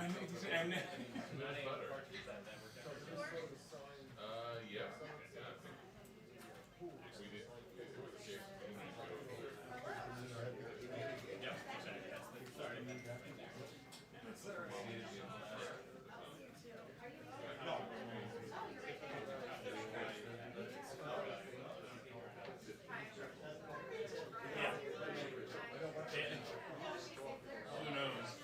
Yeah. Yeah, I think we did. Yeah, exactly. That's the sorry. Yeah. Who knows?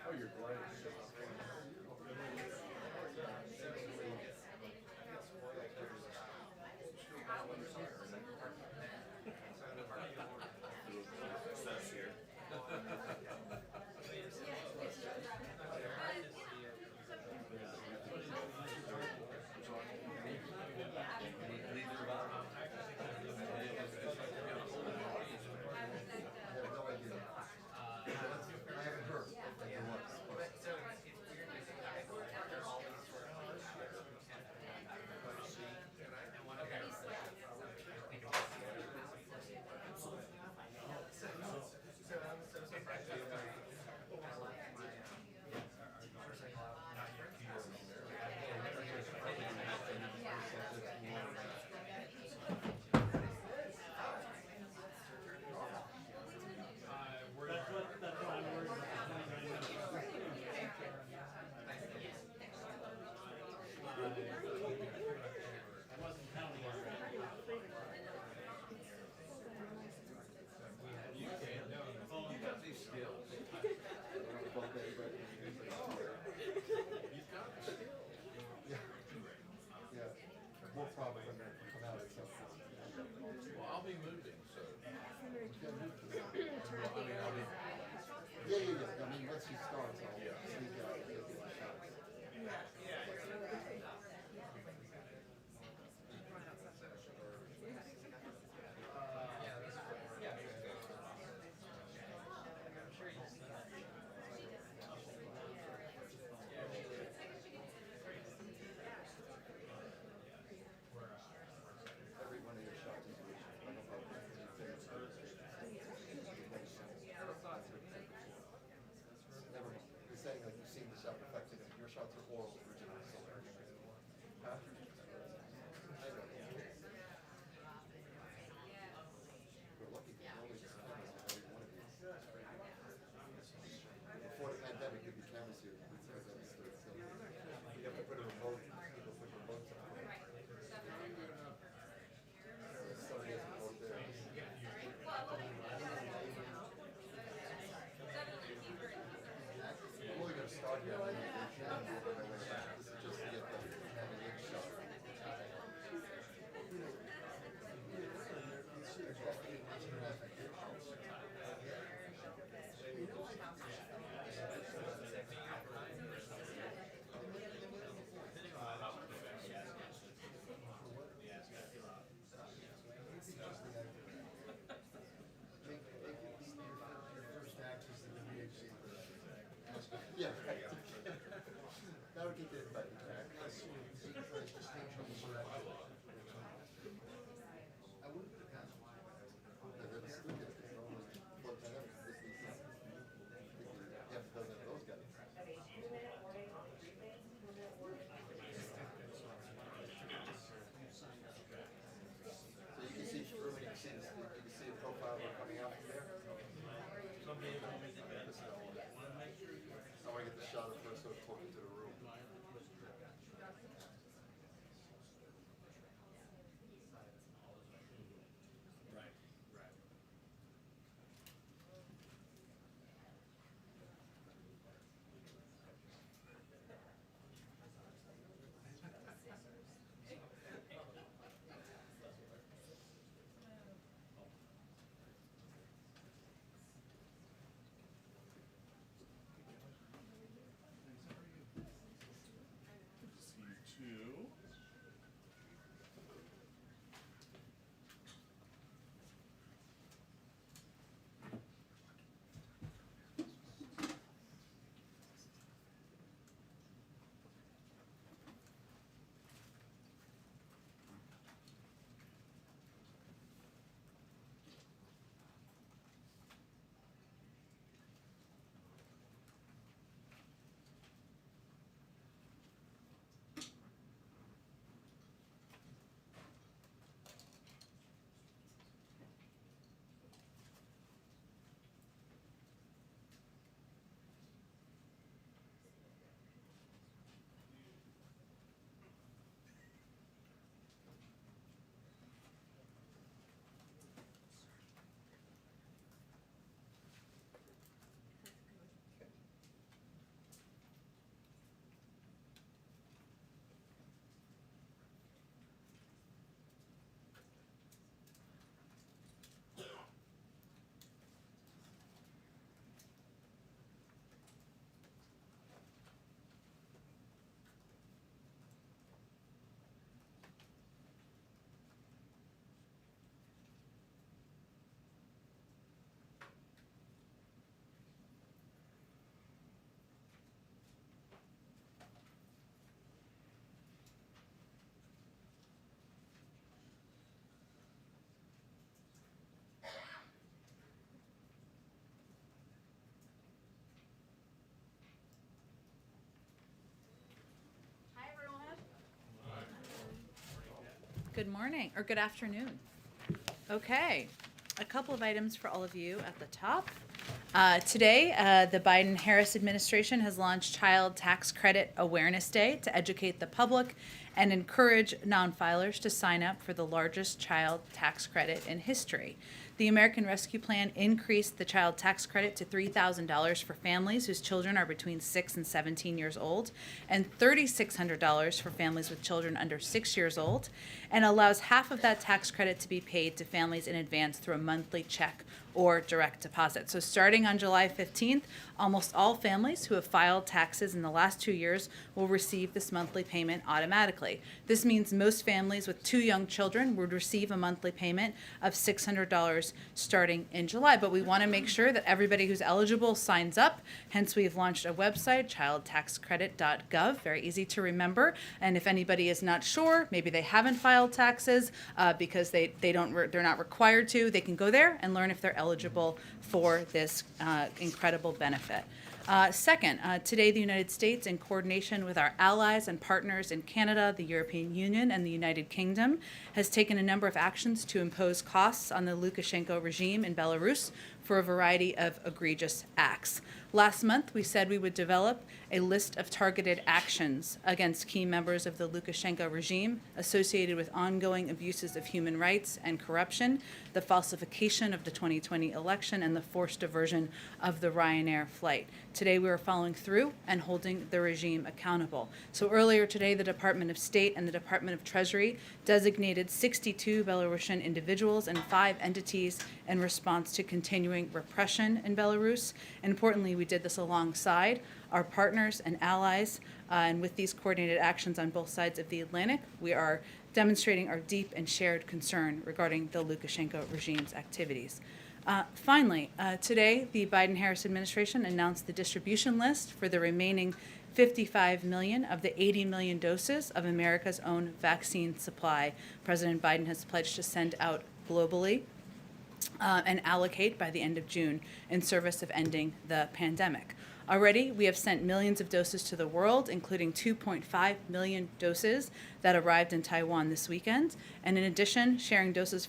Oh, you're great. That's here. That's what I'm worried about. I wasn't counting on that. You can. You got these skills. You've got the skills. Yeah. We'll probably come out at some point. Well, I'll be moving, so. Yeah. I mean, once he starts, I'll sneak out and give you a shot. Every one of your shots is rich. I don't know if you finish it. Never mind. Good morning, or good afternoon. Okay, a couple of items for all of you at the top. Today, the Biden-Harris administration has launched Child Tax Credit Awareness Day to educate the public and encourage non-filers to sign up for the largest child tax credit in history. The American Rescue Plan increased the child tax credit to $3,000 for families whose children are between 6 and 17 years old, and $3,600 for families with children under 6 years old, and allows half of that tax credit to be paid to families in advance through a monthly check or direct deposit. So starting on July 15th, almost all families who have filed taxes in the last 2 years will receive this monthly payment automatically. This means most families with 2 young children would receive a monthly payment of $600 starting in July. But we want to make sure that everybody who's eligible signs up. Hence, we've launched a website, childtaxcredit.gov, very easy to remember. And if anybody is not sure, maybe they haven't filed taxes because they're not required to, they can go there and learn if they're eligible for this incredible benefit. Second, today the United States, in coordination with our allies and partners in Canada, the European Union, and the United Kingdom, has taken a number of actions to impose costs on the Lukashenko regime in Belarus for a variety of egregious acts. Last month, we said we would develop a list of targeted actions against key members of the Lukashenko regime associated with ongoing abuses of human rights and corruption, the falsification of the 2020 election, and the forced diversion of the Ryanair flight. Today, we are following through and holding the regime accountable. So earlier today, the Department of State and the Department of Treasury designated 62 Belarusian individuals and 5 entities in response to continuing repression in Belarus. And importantly, we did this alongside our partners and allies, and with these coordinated actions on both sides of the Atlantic, we are demonstrating our deep and shared concern regarding the Lukashenko regime's activities. Finally, today, the Biden-Harris administration announced the distribution list for the remaining 55 million of the 80 million doses of America's own vaccine supply President Biden has pledged to send out globally and allocate by the end of June in service of ending the pandemic. Already, we have sent millions of doses to the world, including 2.5 million doses that arrived in Taiwan this weekend. And in addition to sharing doses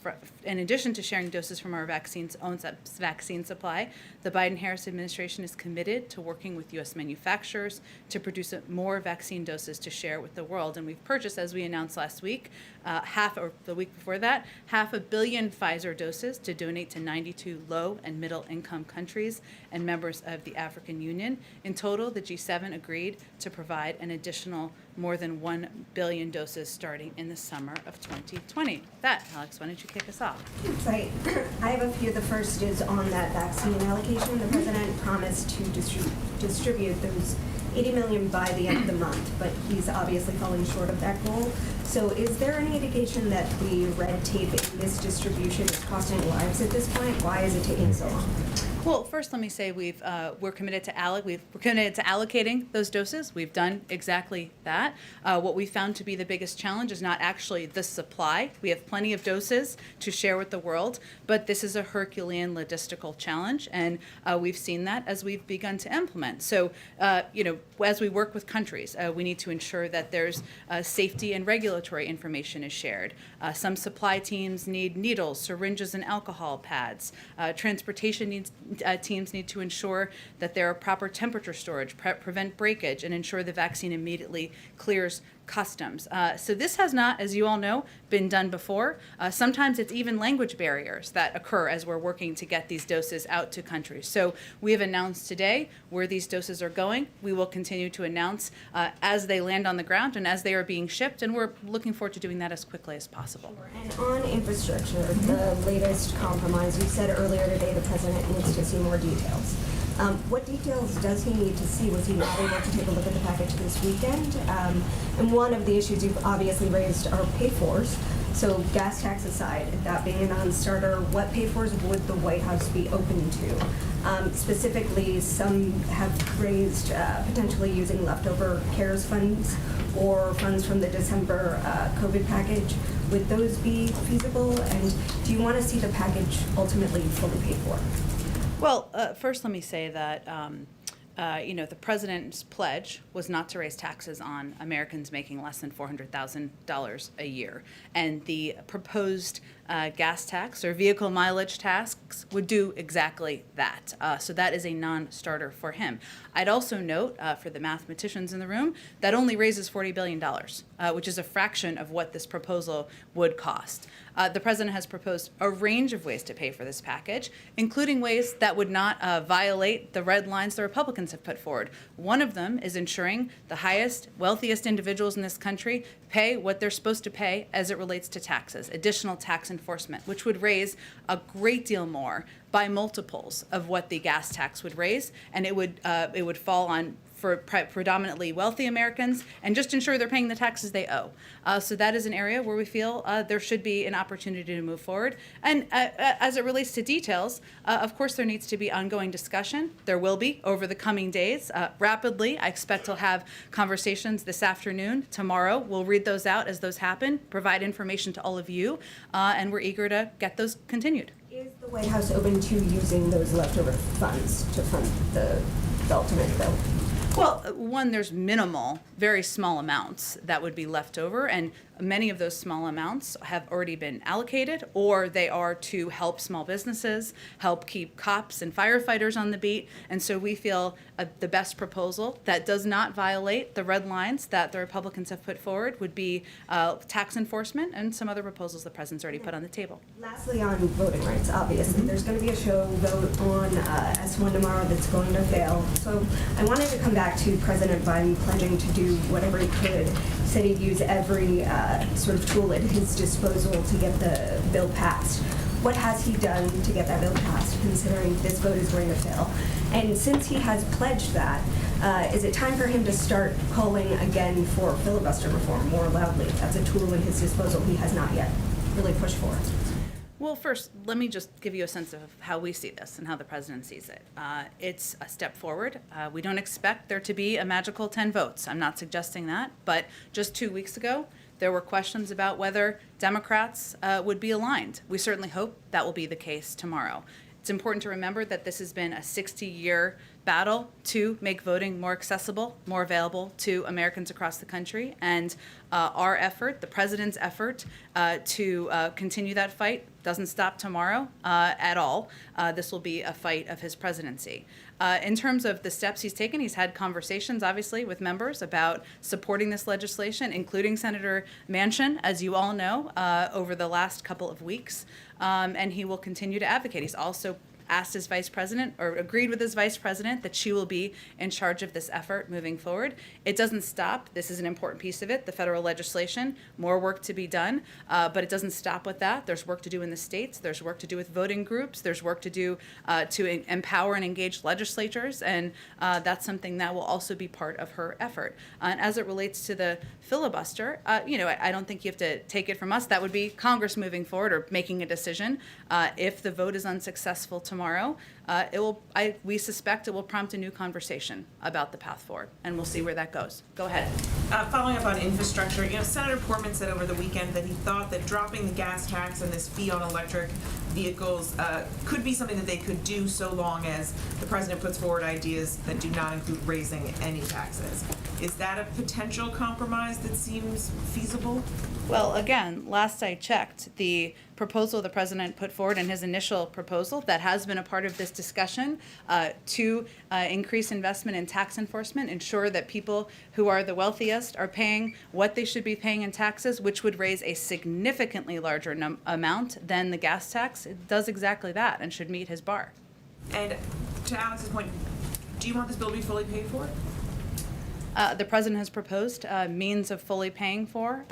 from our vaccine's own vaccine supply, the Biden-Harris administration is committed to working with U.S. manufacturers to produce more vaccine doses to share with the world. And we've purchased, as we announced last week, the week before that, 500 million Pfizer doses to donate to 92 low and middle income countries and members of the African Union. In total, the G7 agreed to provide an additional more than 1 billion doses starting in the summer of 2020. With that, Alex, why don't you kick us off? Right. I have a few. The first is on that vaccine allocation. The president promised to distribute those 80 million by the end of the month, but he's obviously falling short of that goal. So is there any indication that the red tape in this distribution is costing lives at this point? Why is it taking so long? Well, first, let me say we're committed to allocating those doses. We've done exactly that. What we found to be the biggest challenge is not actually the supply. We have plenty of doses to share with the world, but this is a Herculean logistical challenge, and we've seen that as we've begun to implement. So, as we work with countries, we need to ensure that there's safety and regulatory information is shared. Some supply teams need needles, syringes, and alcohol pads. Transportation teams need to ensure that there are proper temperature storage, prevent breakage, and ensure the vaccine immediately clears customs. So this has not, as you all know, been done before. Sometimes it's even language barriers that occur as we're working to get these doses out to countries. So we have announced today where these doses are going. We will continue to announce as they land on the ground and as they are being shipped, and we're looking forward to doing that as quickly as possible. And on infrastructure, the latest compromise, you said earlier today the president needs to see more details. What details does he need to see? Was he not able to take a look at the package this weekend? And one of the issues you've obviously raised are pay-fors. So gas tax aside, that being a non-starter, what pay-fors would the White House be open to? Specifically, some have raised potentially using leftover CARES funds or funds from the December COVID package. Would those be feasible? And do you want to see the package ultimately fully paid for? Well, first let me say that the president's pledge was not to raise taxes on Americans making less than $400,000 a year. And the proposed gas tax or vehicle mileage tax would do exactly that. So that is a non-starter for him. I'd also note, for the mathematicians in the room, that only raises $40 billion, which is a fraction of what this proposal would cost. The president has proposed a range of ways to pay for this package, including ways that would not violate the red lines the Republicans have put forward. One of them is ensuring the highest, wealthiest individuals in this country pay what they're supposed to pay as it relates to taxes, additional tax enforcement, which would raise a great deal more by multiples of what the gas tax would raise, and it would fall on for predominantly wealthy Americans and just ensure they're paying the taxes they owe. So that is an area where we feel there should be an opportunity to move forward. And as it relates to details, of course, there needs to be ongoing discussion. There will be over the coming days. Rapidly, I expect to have conversations this afternoon, tomorrow. We'll read those out as those happen, provide information to all of you, and we're eager to get those continued. Is the White House open to using those leftover funds to fund the ultimate bill? Well, one, there's minimal, very small amounts that would be left over, and many of those small amounts have already been allocated, or they are to help small businesses, help keep cops and firefighters on the beat. And so we feel the best proposal that does not violate the red lines that the Republicans have put forward would be tax enforcement and some other proposals the president's already put on the table. Lastly, on voting rights, obviously, there's going to be a show vote on S1 tomorrow that's going to fail. So I wanted to come back to President Biden pledging to do whatever he could, said he'd use every sort of tool at his disposal to get the bill passed. What has he done to get that bill passed, considering this vote is going to fail? And since he has pledged that, is it time for him to start calling again for filibuster reform more loudly? That's a tool at his disposal he has not yet really pushed for. Well, first, let me just give you a sense of how we see this and how the president sees it. It's a step forward. We don't expect there to be a magical 10 votes. I'm not suggesting that. But just 2 weeks ago, there were questions about whether Democrats would be aligned. We certainly hope that will be the case tomorrow. It's important to remember that this has been a 60-year battle to make voting more accessible, more available to Americans across the country. And our effort, the president's effort to continue that fight doesn't stop tomorrow at all. This will be a fight of his presidency. In terms of the steps he's taken, he's had conversations, obviously, with members about supporting this legislation, including Senator Manchin, as you all know, over the last couple of weeks. And he will continue to advocate. He's also asked his vice president, or agreed with his vice president, that she will be in charge of this effort moving forward. It doesn't stop. This is an important piece of it, the federal legislation, more work to be done, but it doesn't stop with that. There's work to do in the states. There's work to do with voting groups. There's work to do to empower and engage legislatures, and that's something that will also be part of her effort. And as it relates to the filibuster, I don't think you have to take it from us. That would be Congress moving forward or making a decision. If the vote is unsuccessful tomorrow, we suspect it will prompt a new conversation about the path forward, and we'll see where that goes. Go ahead. Following up on infrastructure, Senator Portman said over the weekend that he thought that dropping the gas tax and this fee on electric vehicles could be something that they could do so long as the president puts forward ideas that do not include raising any taxes. Is that a potential compromise that seems feasible? Well, again, last I checked, the proposal the president put forward in his initial proposal that has been a part of this discussion to increase investment in tax enforcement, ensure that people who are the wealthiest are paying what they should be paying in taxes, which would raise a significantly larger amount than the gas tax. It does exactly that and should meet his bar. And to Alex's point, do you want this bill to be fully paid for? The president has proposed means of fully paying for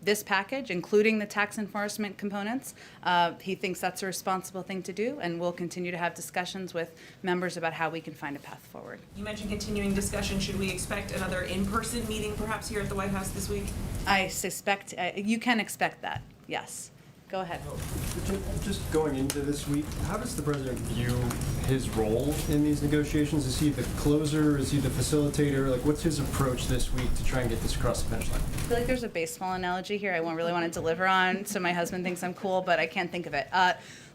this package, including the tax enforcement components. He thinks that's a responsible thing to do, and we'll continue to have discussions with members about how we can find a path forward. You mentioned continuing discussion. Should we expect another in-person meeting perhaps here at the White House this week? I suspect you can expect that, yes. Go ahead. Just going into this week, how does the president view his role in these negotiations? Is he the closer? Is he the facilitator? What's his approach this week to try and get this across the finish line? I feel like there's a baseball analogy here I won't really want to deliver on, so my husband thinks I'm cool, but I can't think of it.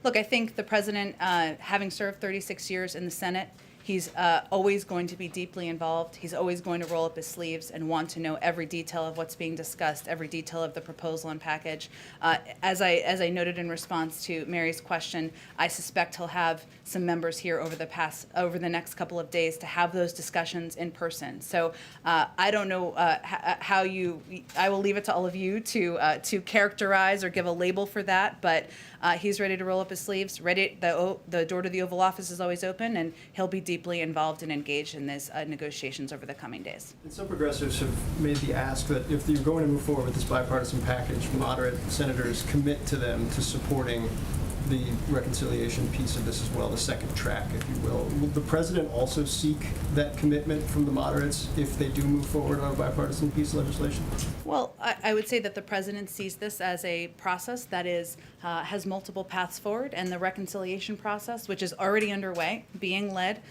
Look, I think the president, having served 36 years in the Senate, He's always going to be deeply involved. He's always going to roll up his sleeves and want to know every detail of what's being discussed, every detail of the proposal and package. As I noted in response to Mary's question, I suspect he'll have some members here over the next couple of days to have those discussions in person. So I don't know how you. I will leave it to all of you to characterize or give a label for that, but he's ready to roll up his sleeves. Ready. The door to the Oval Office is always open, and he'll be deeply involved and engaged in these negotiations over the coming days. And some progressives have made the ask that if you're going to move forward with this bipartisan package, moderate senators commit to them to supporting the reconciliation piece of this as well, the second track, if you will. Will the president also seek that commitment from the moderates if they do move forward on a bipartisan piece of legislation? Well, I would say that the president sees this as a process that has multiple paths forward, and the reconciliation process, which is already underway, being led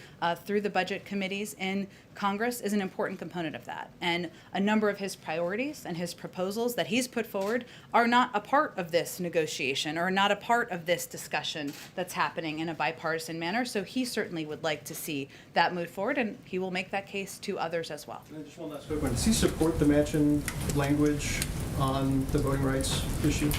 through the budget committees in Congress, is an important component of that. And a number of his priorities and his proposals that he's put forward are not a part of this negotiation or not a part of this discussion that's happening in a bipartisan manner. So he certainly would like to see that move forward, and he will make that case to others as well. And just one last quick one. Does he support the Manchin language on the voting rights issue?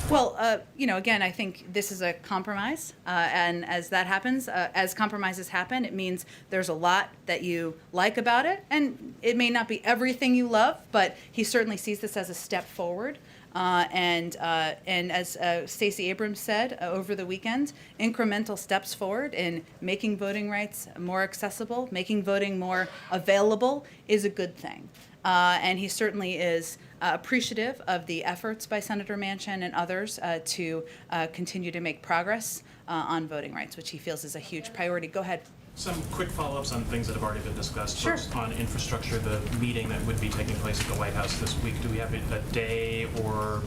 Well, again, I think this is a compromise, and as that happens, as compromises happen, it means there's a lot that you like about it, and it may not be everything you love, but he certainly sees this as a step forward. And as Stacey Abrams said over the weekend, incremental steps forward in making voting rights more accessible, making voting more available is a good thing. And he certainly is appreciative of the efforts by Senator Manchin and others to continue to make progress on voting rights, which he feels is a huge priority. Go ahead. Some quick follow-ups on things that have already been discussed. Sure. First, on infrastructure, the meeting that would be taking place at the White House this week, do we have a day or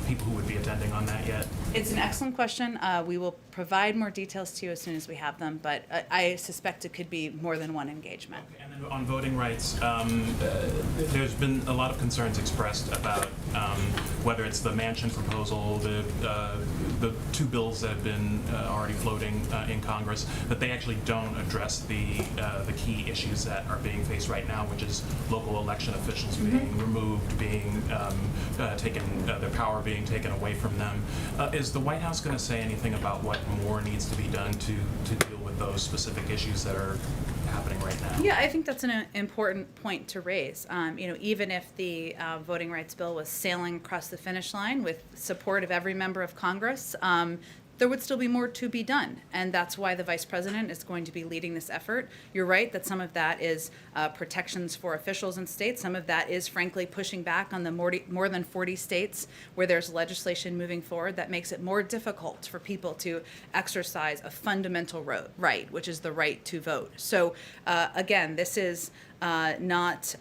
people who would be attending on that yet? It's an excellent question. We will provide more details to you as soon as we have them, but I suspect it could be more than one engagement. Okay. And then on voting rights, there's been a lot of concerns expressed about whether it's the Manchin proposal, the two bills that have been already floating in Congress, that they actually don't address the key issues that are being faced right now, which is local election officials being removed, being taken, their power being taken away from them. Is the White House going to say anything about what more needs to be done to deal with those specific issues that are happening right now? Yeah, I think that's an important point to raise. Even if the voting rights bill was sailing across the finish line with support of every member of Congress, there would still be more to be done, and that's why the Vice President is going to be leading this effort. You're right that some of that is protections for officials in states. Some of that is, frankly, pushing back on the more than 40 states where there's legislation moving forward that makes it more difficult for people to exercise a fundamental right, which is the right to vote. So, again, this is not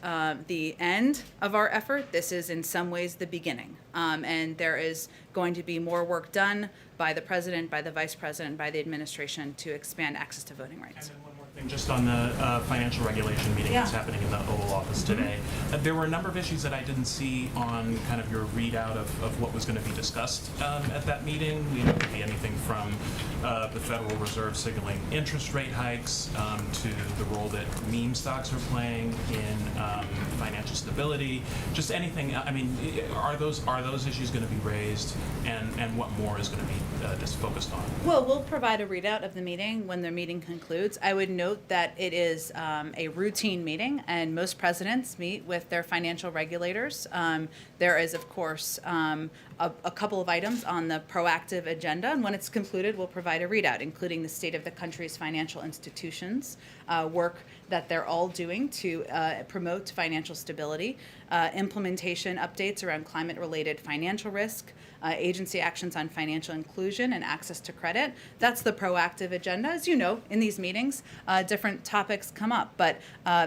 the end of our effort. This is in some ways the beginning. And there is going to be more work done by the President, by the Vice President, by the administration to expand access to voting rights. And then one more thing, just on the financial regulation meeting that's happening in the Oval Office today. There were a number of issues that I didn't see on kind of your readout of what was going to be discussed at that meeting. It could be anything from the Federal Reserve signaling interest rate hikes to the role that meme stocks are playing in financial stability. Just anything. I mean, are those issues going to be raised, and what more is going to be just focused on? Well, we'll provide a readout of the meeting when the meeting concludes. I would note that it is a routine meeting, and most presidents meet with their financial regulators. There is, of course, a couple of items on the proactive agenda, and when it's concluded, we'll provide a readout, including the state of the country's financial institutions, work that they're all doing to promote financial stability, implementation updates around climate-related financial risk, agency actions on financial inclusion and access to credit. That's the proactive agenda. As you know, in these meetings, different topics come up, but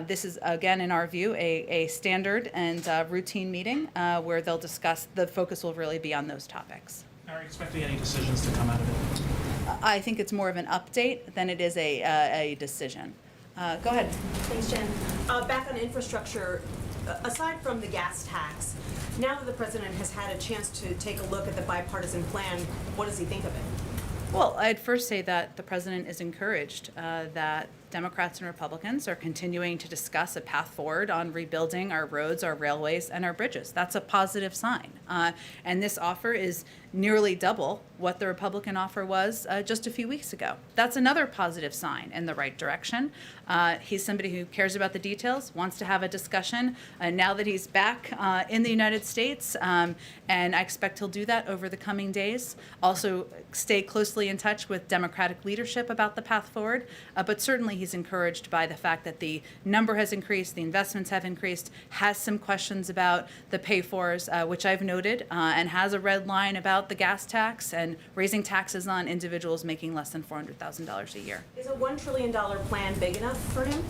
this is, again, in our view, a standard and routine meeting where they'll discuss, the focus will really be on those topics. Are you expecting any decisions to come out of it? I think it's more of an update than it is a decision. Go ahead. Thanks, Jen. Back on infrastructure, aside from the gas tax, now that the president has had a chance to take a look at the bipartisan plan, what does he think of it? Well, I'd first say that the president is encouraged that Democrats and Republicans are continuing to discuss a path forward on rebuilding our roads, our railways, and our bridges. That's a positive sign. And this offer is nearly double what the Republican offer was just a few weeks ago. That's another positive sign in the right direction. He's somebody who cares about the details, wants to have a discussion now that he's back in the United States, and I expect he'll do that over the coming days. Also, stay closely in touch with Democratic leadership about the path forward, but certainly he's encouraged by the fact that the number has increased, the investments have increased, has some questions about the pay-fors, which I've noted, and has a red line about the gas tax and raising taxes on individuals making less than $400,000 a year. Is a $1 trillion plan big enough for him?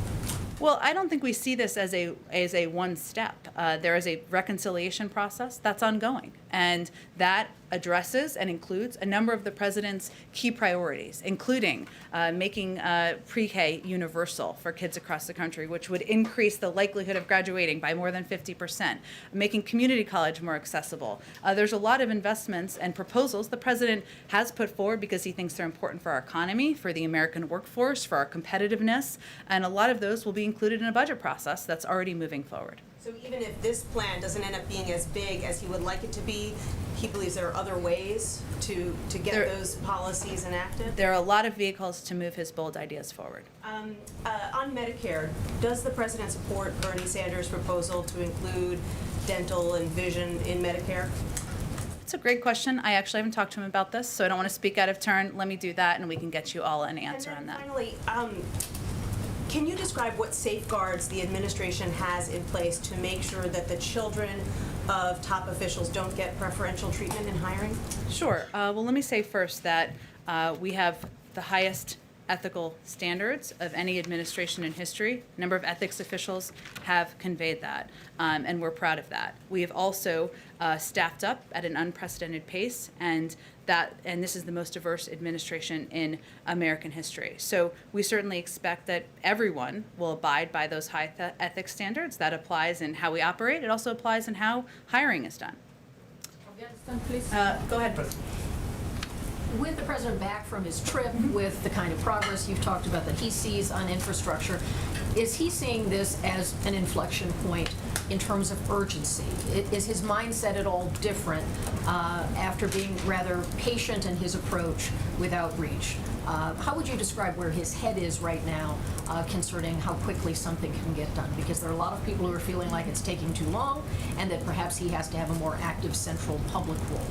Well, I don't think we see this as a one step. There is a reconciliation process that's ongoing, and that addresses and includes a number of the president's key priorities, including making pre-K universal for kids across the country, which would increase the likelihood of graduating by more than 50%, making community college more accessible. There's a lot of investments and proposals the president has put forward because he thinks they're important for our economy, for the American workforce, for our competitiveness, and a lot of those will be included in a budget process that's already moving forward. So even if this plan doesn't end up being as big as he would like it to be, he believes there are other ways to get those policies enacted? There are a lot of vehicles to move his bold ideas forward. On Medicare, does the president support Bernie Sanders' proposal to include dental and vision in Medicare? It's a great question. I actually haven't talked to him about this, so I don't want to speak out of turn. Let me do that, and we can get you all an answer on that. Finally, can you describe what safeguards the administration has in place to make sure that the children of top officials don't get preferential treatment in hiring? Sure. Well, let me say first that we have the highest ethical standards of any administration in history. A number of ethics officials have conveyed that, and we're proud of that. We have also staffed up at an unprecedented pace, and this is the most diverse administration in American history. So we certainly expect that everyone will abide by those high ethics standards. That applies in how we operate. It also applies in how hiring is done. Please. Go ahead. With the president back from his trip, with the kind of progress you've talked about that he sees on infrastructure, is he seeing this as an inflection point in terms of urgency? Is his mindset at all different after being rather patient in his approach with outreach? How would you describe where his head is right now concerning how quickly something can get done? Because there are a lot of people who are feeling like it's taking too long and that perhaps he has to have a more active central public role.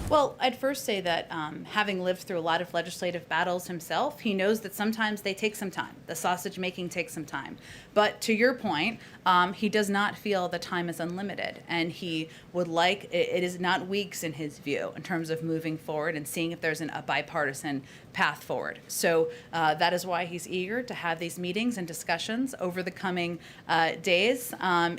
Well, I'd first say that having lived through a lot of legislative battles himself, he knows that sometimes they take some time. The sausage making takes some time. But to your point, he does not feel the time is unlimited, and he would like, it is not weeks in his view in terms of moving forward and seeing if there's a bipartisan path forward. So that is why he's eager to have these meetings and discussions over the coming days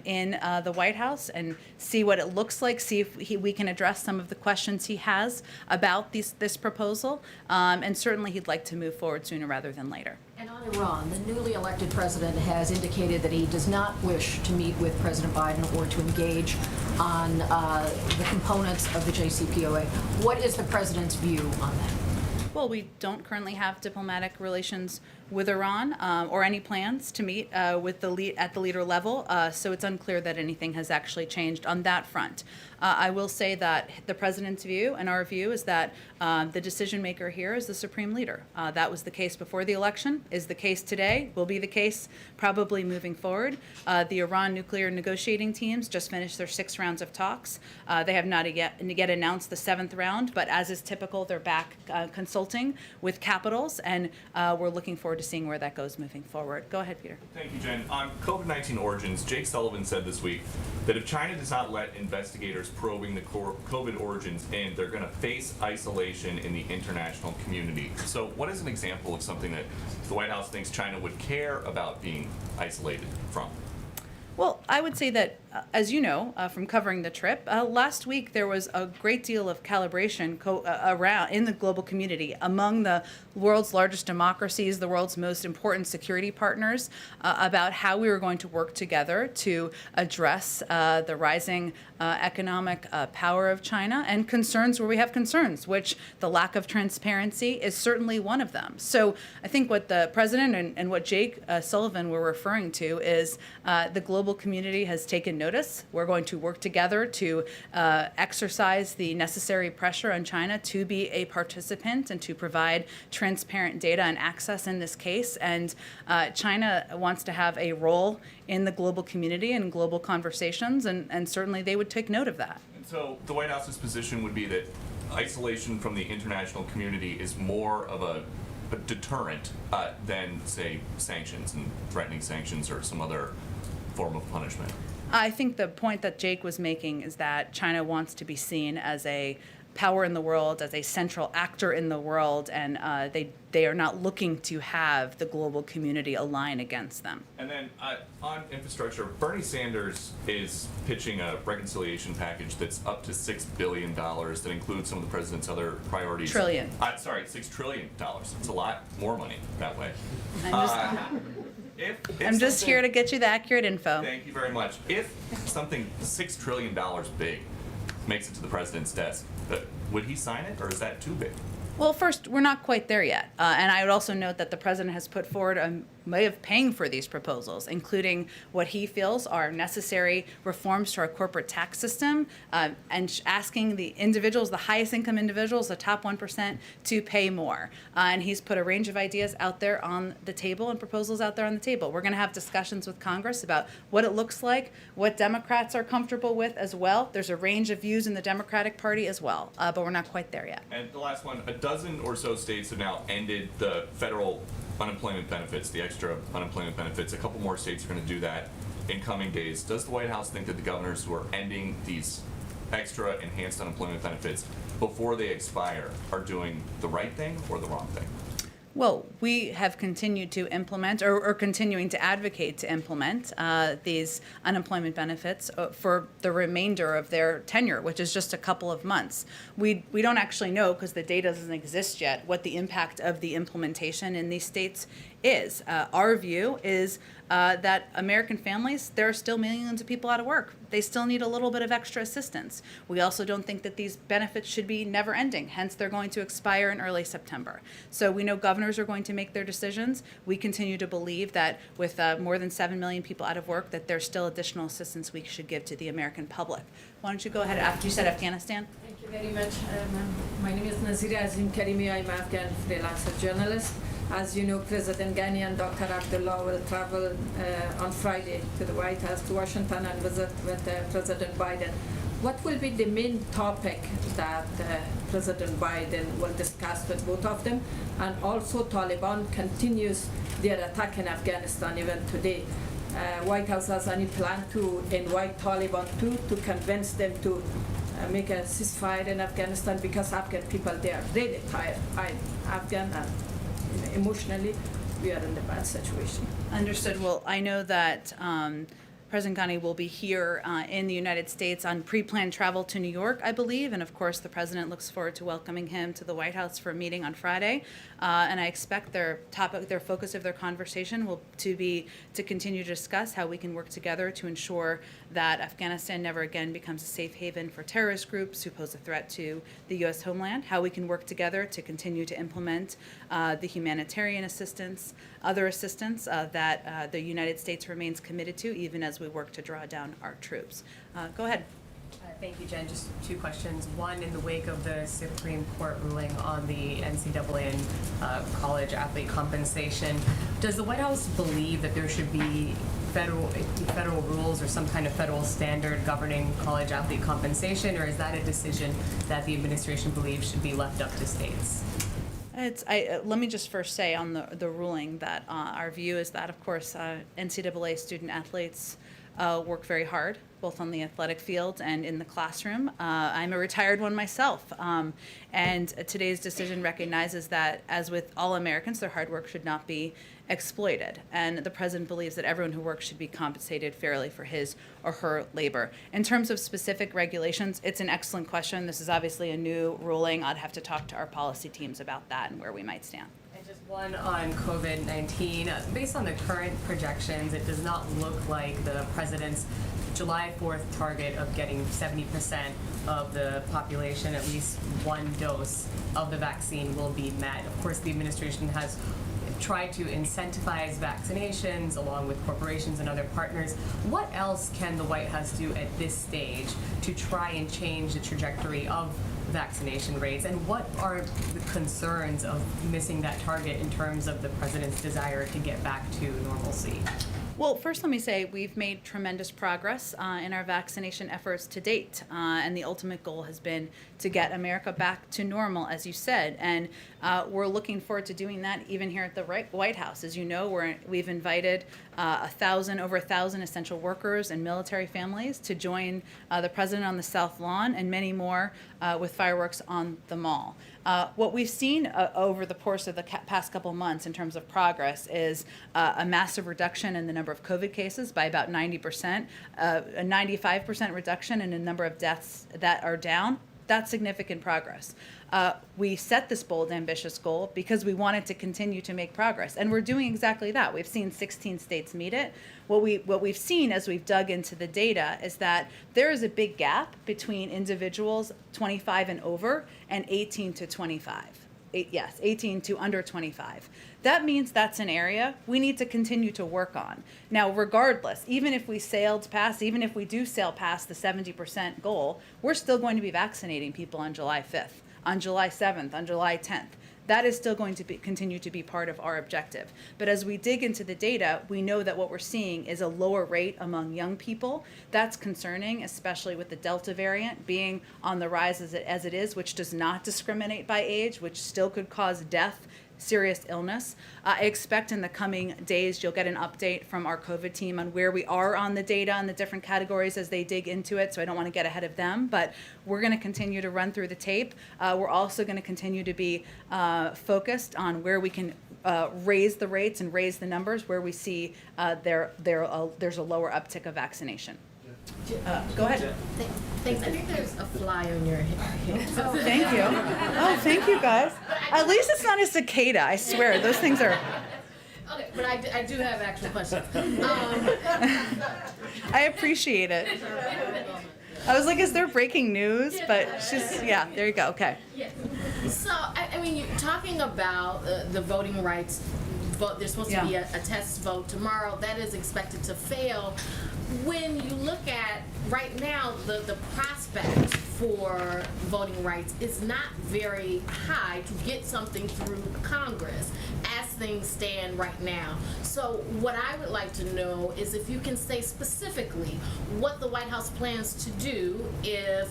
in the White House and see what it looks like, see if we can address some of the questions he has about this proposal, and certainly he'd like to move forward sooner rather than later. And on Iran, the newly elected president has indicated that he does not wish to meet with President Biden or to engage on the components of the JCPOA. What is the president's view on that? Well, we don't currently have diplomatic relations with Iran or any plans to meet with at the leader level, so it's unclear that anything has actually changed on that front. I will say that the president's view and our view is that the decision maker here is the supreme leader. That was the case before the election, is the case today, will be the case probably moving forward. The Iran nuclear negotiating teams just finished their 6 rounds of talks. They have not yet announced the 7th round, but as is typical, they're back consulting with capitals, and we're looking forward to seeing where that goes moving forward. Go ahead, Peter. Thank you, Jen. On COVID-19 origins, Jake Sullivan said this week that if China does not let investigators probing the COVID origins in, they're going to face isolation in the international community. So what is an example of something that the White House thinks China would care about being isolated from? Well, I would say that, as you know, from covering the trip, last week there was a great deal of calibration around in the global community among the world's largest democracies, the world's most important security partners, about how we were going to work together to address the rising economic power of China and concerns where we have concerns, which the lack of transparency is certainly one of them. So I think what the president and what Jake Sullivan were referring to is the global community has taken notice. We're going to work together to exercise the necessary pressure on China to be a participant and to provide transparent data and access in this case. And China wants to have a role in the global community and global conversations, and certainly they would take note of that. And so the White House's position would be that isolation from the international community is more of a deterrent than, say, sanctions and threatening sanctions or some other form of punishment. I think the point that Jake was making is that China wants to be seen as a power in the world, as a central actor in the world, and they are not looking to have the global community align against them. And then on infrastructure, Bernie Sanders is pitching a reconciliation package that's up to $6 billion that includes some of the president's other priorities. Trillion. $6 trillion. It's a lot more money that way. I'm just here to get you the accurate info. Thank you very much. If something $6 trillion big makes it to the president's desk, would he sign it, or is that too big? Well, first, we're not quite there yet. And I would also note that the president has put forward a way of paying for these proposals, including what he feels are necessary reforms to our corporate tax system, and asking the individuals, the highest income individuals, the top 1%, to pay more. And he's put a range of ideas out there on the table and proposals out there on the table. We're going to have discussions with Congress about what it looks like, what Democrats are comfortable with as well. There's a range of views in the Democratic Party as well, but we're not quite there yet. And the last one, a dozen or so states have now ended the federal unemployment benefits, the extra unemployment benefits. A couple more states are going to do that in coming days. Does the White House think that the governors who are ending these extra enhanced unemployment benefits before they expire are doing the right thing or the wrong thing? Well, we have continued to implement or continuing to advocate to implement these unemployment benefits for the remainder of their tenure, which is just a couple of months. We don't actually know, because the data doesn't exist yet, what the impact of the implementation in these states is. Our view is that American families, there are still millions of people out of work. They still need a little bit of extra assistance. We also don't think that these benefits should be never ending, hence they're going to expire in early September. So we know governors are going to make their decisions. We continue to believe that with more than 7 million people out of work, that there's still additional assistance we should give to the American public. Why don't you go ahead after you said Afghanistan? Thank you very much. My name is Nazira Azim Karimi. I'm an Afghan freelancer journalist. As you know, President Ghani and Dr. Abdullah will travel on Friday to the White House, to Washington, and visit with President Biden. What will be the main topic that President Biden will discuss with both of them? And also, Taliban continues their attack in Afghanistan even today. White House has any plan to invite Taliban to convince them to make a ceasefire in Afghanistan, because Afghan people, they are really tired. Afghan and emotionally, we are in a bad situation. Understood. Well, I know that President Ghani will be here in the United States on pre-planned travel to New York, I believe, and of course the President looks forward to welcoming him to the White House for a meeting on Friday. And I expect their focus of their conversation will be to continue to discuss how we can work together to ensure that Afghanistan never again becomes a safe haven for terrorist groups who pose a threat to the U.S. homeland, how we can work together to continue to implement the humanitarian assistance, other assistance that the United States remains committed to, even as we work to draw down our troops. Go ahead. Thank you, Jen. Just two questions. One, in the wake of the Supreme Court ruling on the NCAA and college athlete compensation, does the White House believe that there should be federal rules or some kind of federal standard governing college athlete compensation, or is that a decision that the administration believes should be left up to states? Let me just first say on the ruling that our view is that, of course, NCAA student athletes work very hard both on the athletic field and in the classroom. I'm a retired one myself, and today's decision recognizes that, as with all Americans, their hard work should not be exploited, and the president believes that everyone who works should be compensated fairly for his or her labor. In terms of specific regulations, it's an excellent question. This is obviously a new ruling. I'd have to talk to our policy teams about that and where we might stand. And just one on COVID-19. Based on the current projections, it does not look like the president's July 4th target of getting 70% of the population at least one dose of the vaccine will be met. Of course, the administration has tried to incentivize vaccinations along with corporations and other partners. What else can the White House do at this stage to try and change the trajectory of vaccination rates? And what are the concerns of missing that target in terms of the president's desire to get back to normalcy? Well, first let me say we've made tremendous progress in our vaccination efforts to date, and the ultimate goal has been to get America back to normal, as you said, and we're looking forward to doing that even here at the White House. As you know, we've invited over 1,000 essential workers and military families to join the president on the South Lawn, and many more with fireworks on the Mall. What we've seen over the course of the past couple months in terms of progress is a massive reduction in the number of COVID cases by about 90%, a 95% reduction in the number of deaths that are down. That's significant progress. We set this bold, ambitious goal because we wanted to continue to make progress, and we're doing exactly that. We've seen 16 states meet it. What we've seen as we've dug into the data is that there is a big gap between individuals 25 and over and 18 to 25. 18 to under 25. That means that's an area we need to continue to work on. Now, regardless, even if we do sail past the 70% goal, we're still going to be vaccinating people on July 5th, on July 7th, on July 10th. That is still going to continue to be part of our objective. But as we dig into the data, we know that what we're seeing is a lower rate among young people. That's concerning, especially with the Delta variant being on the rise as it is, which does not discriminate by age, which still could cause death, serious illness. I expect in the coming days you'll get an update from our COVID team on where we are on the data and the different categories as they dig into it, so I don't want to get ahead of them, but we're going to continue to run through the tape. We're also going to continue to be focused on where we can raise the rates and raise the numbers where we see there's a lower uptick of vaccination. Go ahead. Thanks. I think there's a fly on your head. Oh, thank you. Oh, thank you, guys. At least it's not a cicada. I swear, those things are. Okay, but I do have actual questions. I appreciate it. I was like, is there breaking news? But there you go. Okay. Yeah. So, I mean, you're talking about the voting rights vote. There's supposed to be a test vote tomorrow. That is expected to fail. When you look at right now, the prospect for voting rights is not very high to get something through Congress as things stand right now. So what I would like to know is if you can say specifically what the White House plans to do if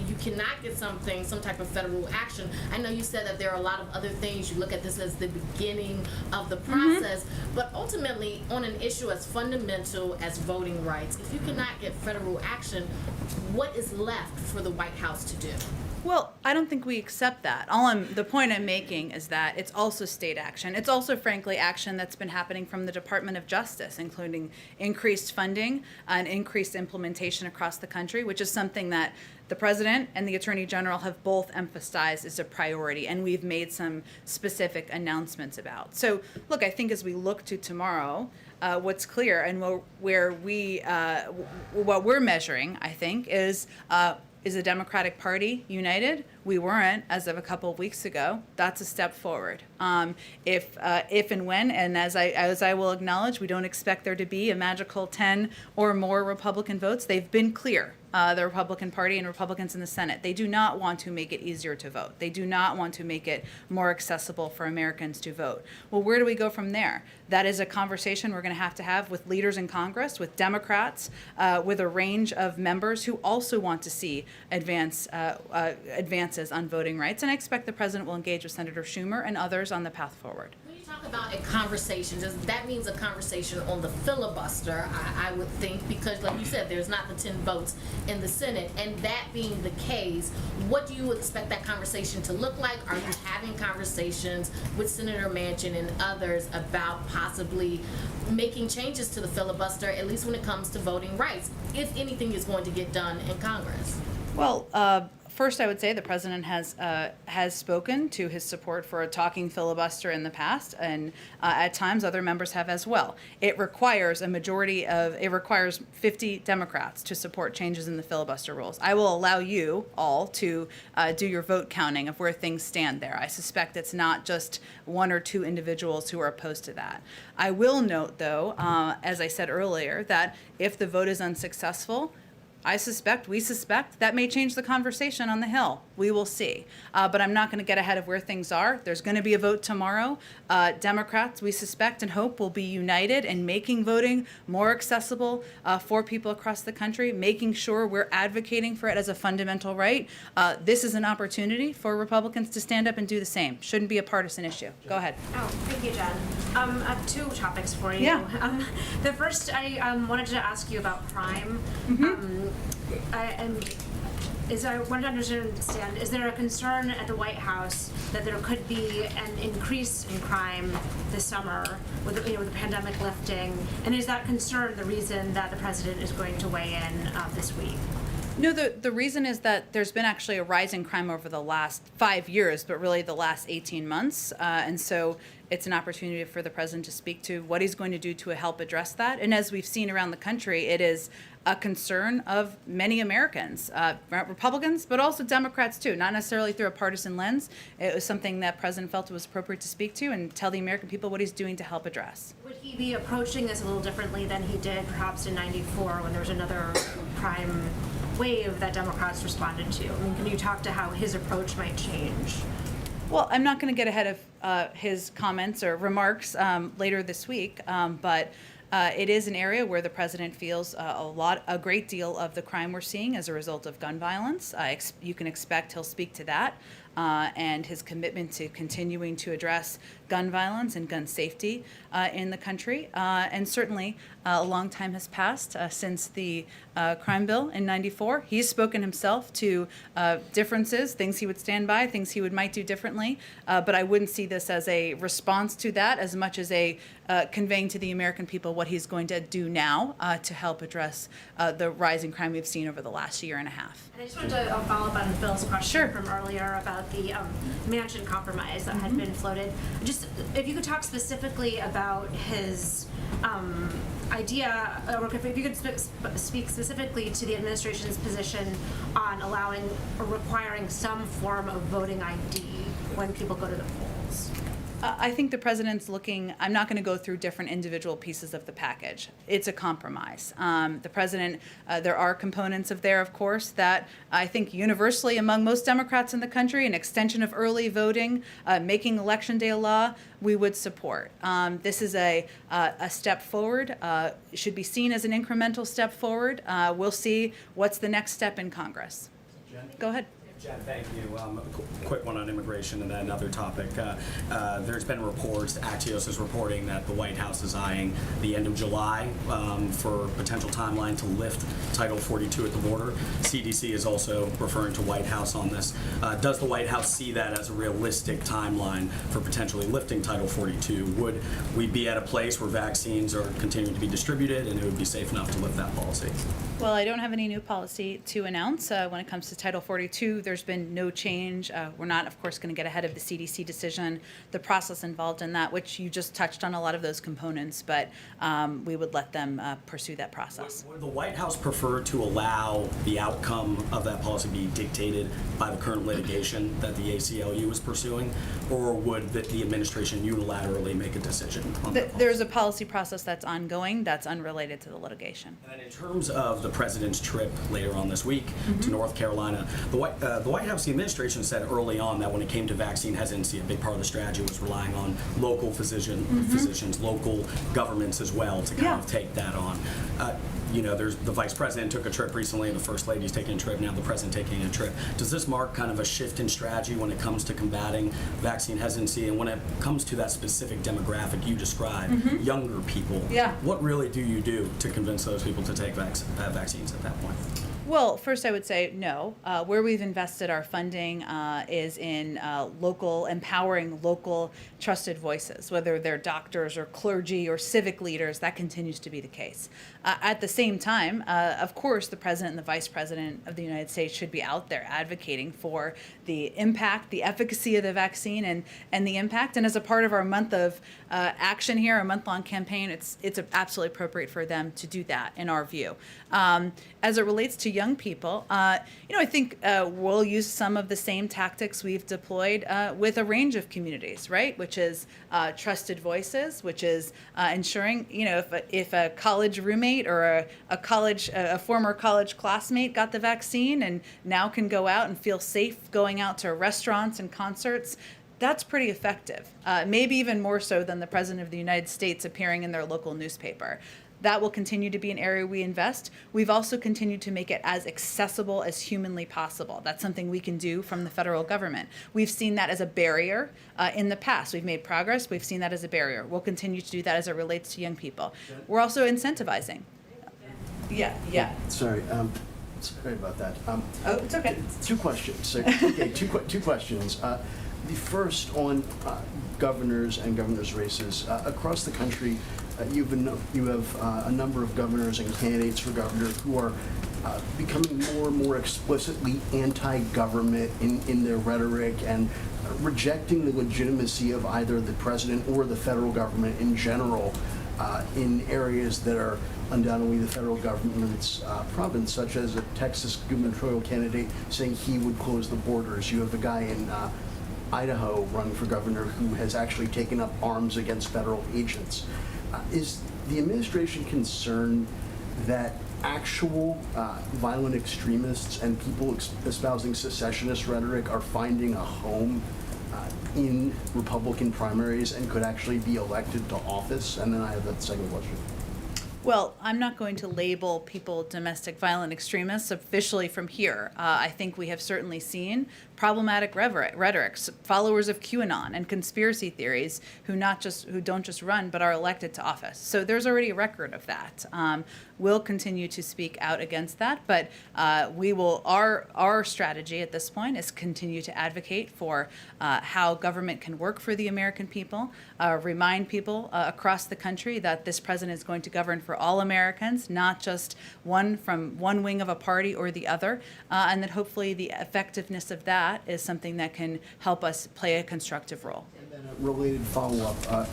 you cannot get some type of federal action. I know you said that there are a lot of other things. You look at this as the beginning of the process, but ultimately on an issue as fundamental as voting rights, if you cannot get federal action, what is left for the White House to do? Well, I don't think we accept that. The point I'm making is that it's also state action. It's also, frankly, action that's been happening from the Department of Justice, including increased funding and increased implementation across the country, which is something that the President and the Attorney General have both emphasized as a priority, and we've made some specific announcements about. So, look, I think as we look to tomorrow, what's clear and what we're measuring, I think, is the Democratic Party united? We weren't as of a couple of weeks ago. That's a step forward. If and when, and as I will acknowledge, we don't expect there to be a magical 10 or more Republican votes. They've been clear. The Republican Party and Republicans in the Senate. They do not want to make it easier to vote. They do not want to make it more accessible for Americans to vote. Well, where do we go from there? That is a conversation we're going to have with leaders in Congress, with Democrats, with a range of members who also want to see advances on voting rights. And I expect the President will engage with Senator Schumer and others on the path forward. When you talk about a conversation, that means a conversation on the filibuster, I would think, because like you said, there's not the 10 votes in the Senate. And that being the case, what do you expect that conversation to look like? Are you having conversations with Senator Manchin and others about possibly making changes to the filibuster, at least when it comes to voting rights, if anything is going to get done in Congress? Well, first, I would say the president has spoken to his support for a talking filibuster in the past, and at times other members have as well. It requires 50 Democrats to support changes in the filibuster rules. I will allow you all to do your vote counting of where things stand there. I suspect it's not just one or two individuals who are opposed to that. I will note, though, as I said earlier, that if the vote is unsuccessful, we suspect that may change the conversation on the Hill. We will see. But I'm not going to get ahead of where things are. There's going to be a vote tomorrow. Democrats, we suspect and hope, will be united in making voting more accessible for people across the country, making sure we're advocating for it as a fundamental right. This is an opportunity for Republicans to stand up and do the same. Shouldn't be a partisan issue. Go ahead. Oh, thank you, Jen. I have two topics for you. Yeah. The first, I wanted to ask you about crime. I wanted to understand, is there a concern at the White House that there could be an increase in crime this summer with the pandemic lifting? And is that concern the reason that the president is going to weigh in this week? No, the reason is that there's been actually a rise in crime over the last 5 years, but really the last 18 months. And so it's an opportunity for the president to speak to what he's going to do to help address that. And as we've seen around the country, it is a concern of many Americans, Republicans, but also Democrats too, not necessarily through a partisan lens. It was something that President felt it was appropriate to speak to and tell the American people what he's doing to help address. Would he be approaching this a little differently than he did perhaps in '94 when there was another crime wave that Democrats responded to? I mean, can you talk to how his approach might change? Well, I'm not going to get ahead of his comments or remarks later this week, but it is an area where the president feels a great deal of the crime we're seeing as a result of gun violence. You can expect he'll speak to that and his commitment to continuing to address gun violence and gun safety in the country. And certainly a long time has passed since the crime bill in '94. He's spoken himself to differences, things he would stand by, things he might do differently. But I wouldn't see this as a response to that as much as a conveying to the American people what he's going to do now to help address the rising crime we've seen over the last year and a half. And I just wanted to follow up on Phil's question from earlier about the Manchin compromise that had been floated. Just if you could talk specifically about his idea, or if you could speak specifically to the administration's position on allowing or requiring some form of voting ID when people go to the polls. I think the president's looking, I'm not going to go through different individual pieces of the package. It's a compromise. The president, there are components of there, of course, that I think universally among most Democrats in the country, an extension of early voting, making Election Day a law, we would support. This is a step forward, should be seen as an incremental step forward. We'll see what's the next step in Congress. Go ahead. Jen, thank you. A quick one on immigration and then another topic. There's been reports, Axios is reporting that the White House is eyeing the end of July for potential timeline to lift Title 42 at the border. CDC is also referring to White House on this. Does the White House see that as a realistic timeline for potentially lifting Title 42? Would we be at a place where vaccines are continuing to be distributed and it would be safe enough to lift that policy? Well, I don't have any new policy to announce when it comes to Title 42. There's been no change. We're not, of course, going to get ahead of the CDC decision, the process involved in that, which you just touched on a lot of those components, but we would let them pursue that process. Would the White House prefer to allow the outcome of that policy be dictated by the current litigation that the ACLU is pursuing, or would the administration unilaterally make a decision on that policy? There's a policy process that's ongoing that's unrelated to the litigation. And in terms of the president's trip later on this week to North Carolina, the White House, the administration said early on that when it came to vaccine hesitancy, a big part of the strategy was relying on local physicians, local governments as well to kind of take that on. there's the vice president took a trip recently, the first lady's taking a trip, now the president taking a trip. Does this mark kind of a shift in strategy when it comes to combating vaccine hesitancy, and when it comes to that specific demographic you described, younger people? Yeah. What really do you do to convince those people to take vaccines at that point? Well, first I would say no. Where we've invested our funding is in empowering local trusted voices, whether they're doctors or clergy or civic leaders. That continues to be the case. At the same time, of course, the president and the vice president of the United States should be out there advocating for the impact, the efficacy of the vaccine, and the impact. And as a part of our month of action here, a month-long campaign, it's absolutely appropriate for them to do that, in our view. As it relates to young people, I think we'll use some of the same tactics we've deployed with a range of communities, right? Which is trusted voices, which is ensuring, if a college roommate or a former college classmate got the vaccine and now can go out and feel safe going out to restaurants and concerts, that's pretty effective. Maybe even more so than the president of the United States appearing in their local newspaper. That will continue to be an area we invest. We've also continued to make it as accessible as humanly possible. That's something we can do from the federal government. We've seen that as a barrier in the past. We've made progress. We've seen that as a barrier. We'll continue to do that as it relates to young people. We're also incentivizing. Yeah. Sorry about that. Oh, it's okay. Two questions. So, two questions. The first on governors and governors' races. Across the country, you have a number of governors and candidates for governor who are becoming more and more explicitly anti-government in their rhetoric and rejecting the legitimacy of either the president or the federal government in general in areas that are undoubtedly the federal government's province, such as a Texas gubernatorial candidate saying he would close the borders. You have a guy in Idaho running for governor who has actually taken up arms against federal agents. Is the administration concerned that actual violent extremists and people espousing secessionist rhetoric are finding a home in Republican primaries and could actually be elected to office? And then I have that second question. Well, I'm not going to label people domestic violent extremists officially from here. I think we have certainly seen problematic rhetoric, followers of QAnon and conspiracy theories who don't just run but are elected to office. So there's already a record of that. We'll continue to speak out against that, but our strategy at this point is continue to advocate for how government can work for the American people, remind people across the country that this president is going to govern for all Americans, not just one from one wing of a party or the other, and that hopefully the effectiveness of that is something that can help us play a constructive role. And then a related follow-up.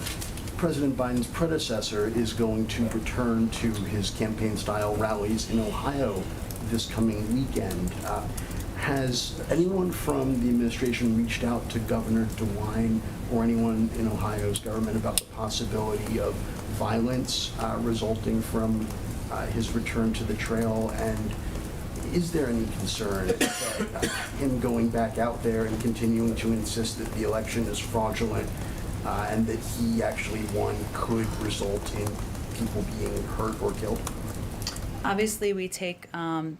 President Biden's predecessor is going to return to his campaign-style rallies in Ohio this coming weekend. Has anyone from the administration reached out to Governor DeWine or anyone in Ohio's government about the possibility of violence resulting from his return to the trail? And is there any concern that him going back out there and continuing to insist that the election is fraudulent and that he actually won could result in people being hurt or killed? Obviously, we take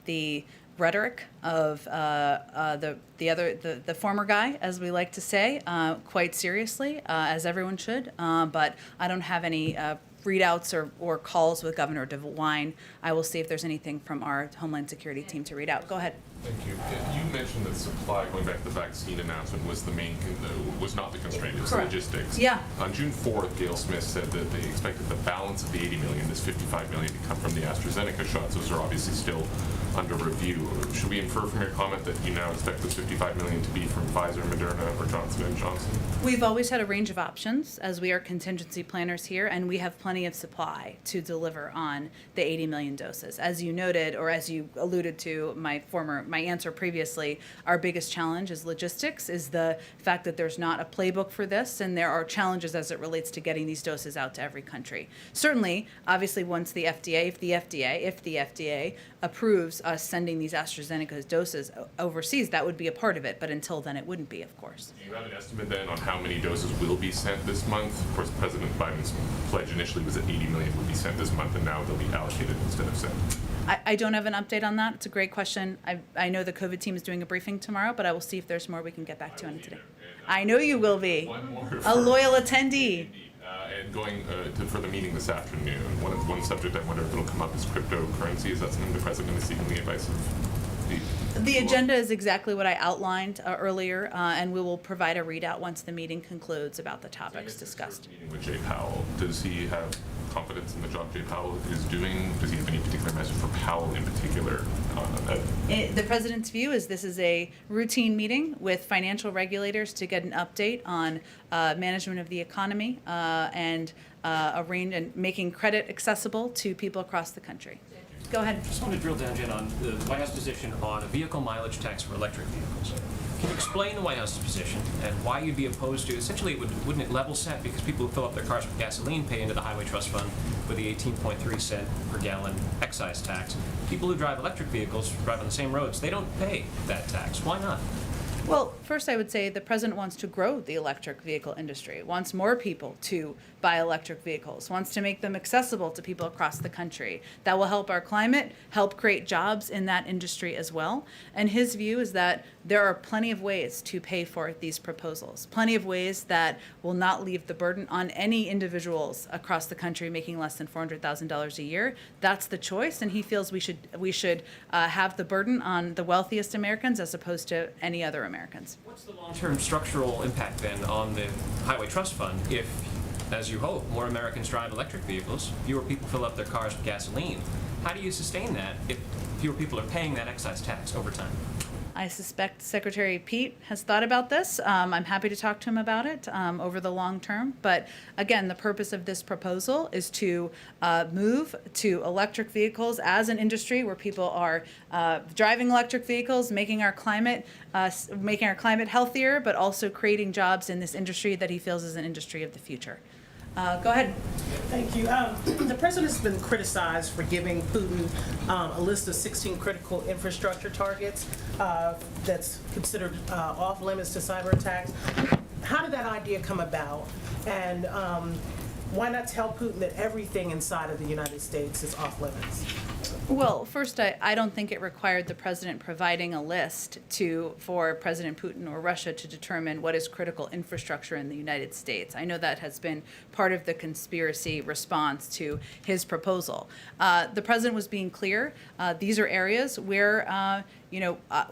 the rhetoric of the former guy, as we like to say, quite seriously, as everyone should. But I don't have any readouts or calls with Governor DeWine. I will see if there's anything from our Homeland Security team to read out. Go ahead. Thank you. You mentioned that supply, going back to the vaccine announcement, was was not the constraint, it was Correct. logistics. Yeah. On June 4th, Gail Smith said that they expected the balance of the $80 million, this $55 million, to come from the AstraZeneca shots. Those are obviously still under review. Should we infer from your comment that you now expect the $55 million to be from Pfizer, Moderna, or Johnson & Johnson? We've always had a range of options, as we are contingency planners here, and we have plenty of supply to deliver on the 80 million doses. As you noted, or as you alluded to my answer previously, our biggest challenge is logistics, is the fact that there's not a playbook for this, and there are challenges as it relates to getting these doses out to every country. Certainly, obviously, once if the FDA approves us sending these AstraZeneca those doses overseas, that would be a part of it, but until then, it wouldn't be, of course. Do you have an estimate then on how many doses will be sent this month? Of course, President Biden's pledge initially was that 80 million would be sent this month, and now they'll be allocated instead of sent. I don't have an update on that. It's a great question. I know the COVID team is doing a briefing tomorrow, but I will see if there's more we can get back to on it today. I know you will be. One more A loyal attendee. And going for the meeting this afternoon, one subject I wonder if it'll come up is cryptocurrency. Is that something the president is seeking the advice of The agenda is exactly what I outlined earlier, and we will provide a readout once the meeting concludes about the topics discussed. meeting with Jay Powell? Does he have confidence in the job Jay Powell is doing? Does he have any particular message for Powell in particular? The president's view is this is a routine meeting with financial regulators to get an update on management of the economy and making credit accessible to people across the country. Go ahead. Just want to drill down, Jen, on the White House position on a vehicle mileage tax for electric vehicles. Can you explain the White House's position and why you'd be opposed to? Essentially, wouldn't it level set because people who fill up their cars with gasoline pay into the Highway Trust Fund with the 18.3 cent per gallon excise tax? People who drive electric vehicles drive on the same roads. They don't pay that tax. Why not? Well, first I would say the president wants to grow the electric vehicle industry, wants more people to buy electric vehicles, wants to make them accessible to people across the country. That will help our climate, help create jobs in that industry as well. And his view is that there are plenty of ways to pay for these proposals, plenty of ways that will not leave the burden on any individuals across the country making less than $400,000 a year. That's the choice, and he feels we should have the burden on the wealthiest Americans as opposed to any other Americans. What's the long-term structural impact then on the Highway Trust Fund if, as you hope, more Americans drive electric vehicles, fewer people fill up their cars with gasoline? How do you sustain that if fewer people are paying that excise tax over time? I suspect Secretary Pete has thought about this. I'm happy to talk to him about it over the long term. But again, the purpose of this proposal is to move to electric vehicles as an industry where people are driving electric vehicles, making our climate healthier, but also creating jobs in this industry that he feels is an industry of the future. Go ahead. Thank you. The president's been criticized for giving Putin a list of 16 critical infrastructure targets that's considered off limits to cyber attacks. How did that idea come about? And why not tell Putin that everything inside of the United States is off limits? Well, first, I don't think it required the president providing a list for President Putin or Russia to determine what is critical infrastructure in the United States. I know that has been part of the conspiracy response to his proposal. The president was being clear. These are areas where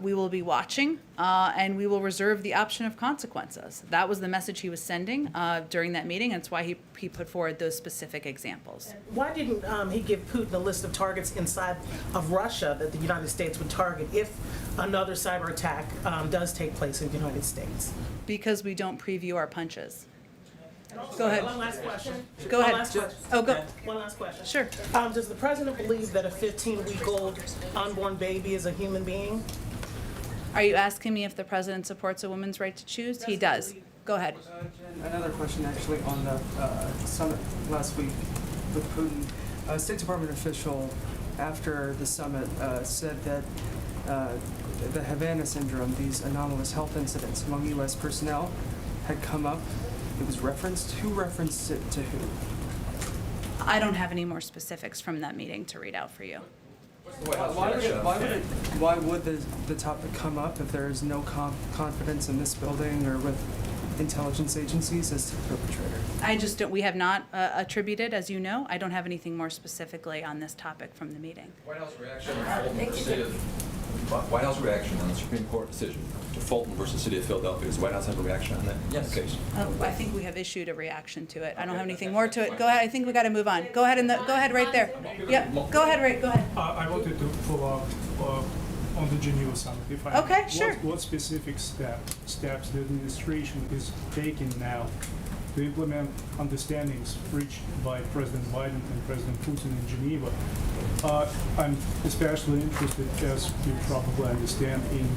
we will be watching and we will reserve the option of consequences. That was the message he was sending during that meeting, and that's why he put forward those specific examples. Why didn't he give Putin a list of targets inside of Russia that the United States would target if another cyber attack does take place in the United States? Because we don't preview our punches. Go ahead. One last question. Go ahead. One last question. Oh, go. One last question. Sure. Does the president believe that a 15-week-old unborn baby is a human being? Are you asking me if the president supports a woman's right to choose? He does. Go ahead. Jen, another question actually on the summit last week with Putin. A State Department official after the summit said that the Havana syndrome, these anomalous health incidents among U.S. personnel, had come up. It was referenced. Who referenced it to who? I don't have any more specifics from that meeting to read out for you. Why would the topic come up if there is no confidence in this building or with intelligence agencies as to the perpetrator? I just don't. We have not attributed, as you know. I don't have anything more specifically on this topic from the meeting. White House reaction on the Supreme Court decision to Fulton versus City of Philadelphia. Does the White House have a reaction on that? Yes. Case? I think we have issued a reaction to it. I don't have anything more to it. Go ahead. I think we got to move on. Go ahead go ahead right there. Yep. Go ahead. Right. Go ahead. I wanted to follow up on the Geneva summit. If I okay. Sure. What specific steps the administration is taking now to implement understandings reached by President Biden and President Putin in Geneva? I'm especially interested, as you probably understand, in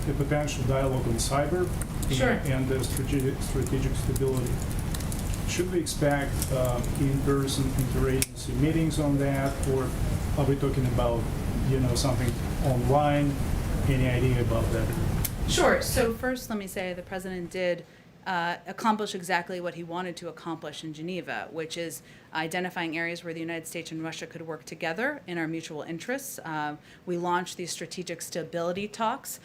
the potential dialogue on cyber and the strategic stability. Should we expect in-person interagency meetings on that, or are we talking about something online. Any idea about that? Sure. So first, let me say the president did accomplish exactly what he wanted to accomplish in Geneva, which is identifying areas where the United States and Russia could work together in our mutual interests. We launched these strategic stability talks.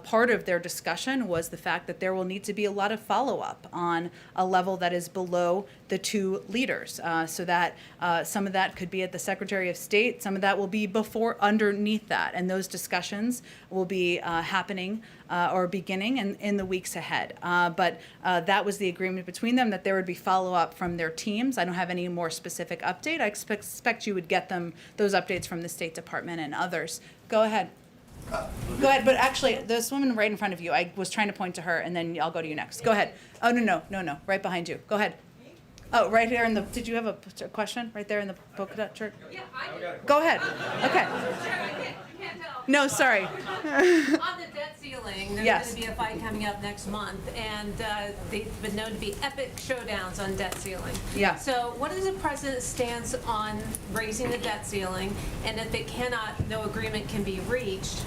Part of their discussion was the fact that there will need to be a lot of follow-up on a level that is below the two leaders, so that some of that could be at the Secretary of State, some of that will be underneath that, and those discussions will be happening or beginning in the weeks ahead. But that was the agreement between them, that there would be follow-up from their teams. I don't have any more specific update. I expect you would get those updates from the State Department and others. Go ahead. Go ahead, but actually, this woman right in front of you, I was trying to point to her, and then I'll go to you next. Go ahead. Oh, no, right behind you. Go ahead. Oh, right here did you have a question? Right there in the polka dot shirt? Yeah, I do. Go ahead. Okay. You can't tell. No, sorry. On the debt ceiling, there's Yes. going to be a fight coming up next month, and they've been known to be epic showdowns on debt ceiling. Yeah. So what is the president's stance on raising the debt ceiling, and if no agreement can be reached,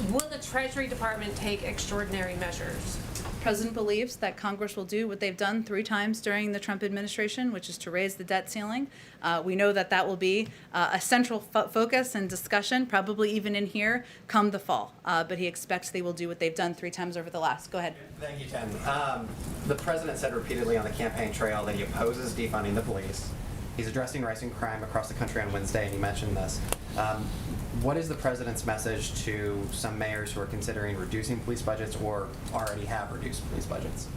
will the Treasury Department take extraordinary measures? The president believes that Congress will do what they've done 3 times during the Trump administration, which is to raise the debt ceiling. We know that will be a central focus and discussion, probably even in here, come the fall. But he expects they will do what they've done 3 times over the last. Go ahead. Thank you, Jen. The president said repeatedly on the campaign trail that he opposes defunding the police. He's addressing rising crime across the country on Wednesday, and you mentioned this. What is the president's message to some mayors who are considering reducing police budgets or already have reduced police budgets?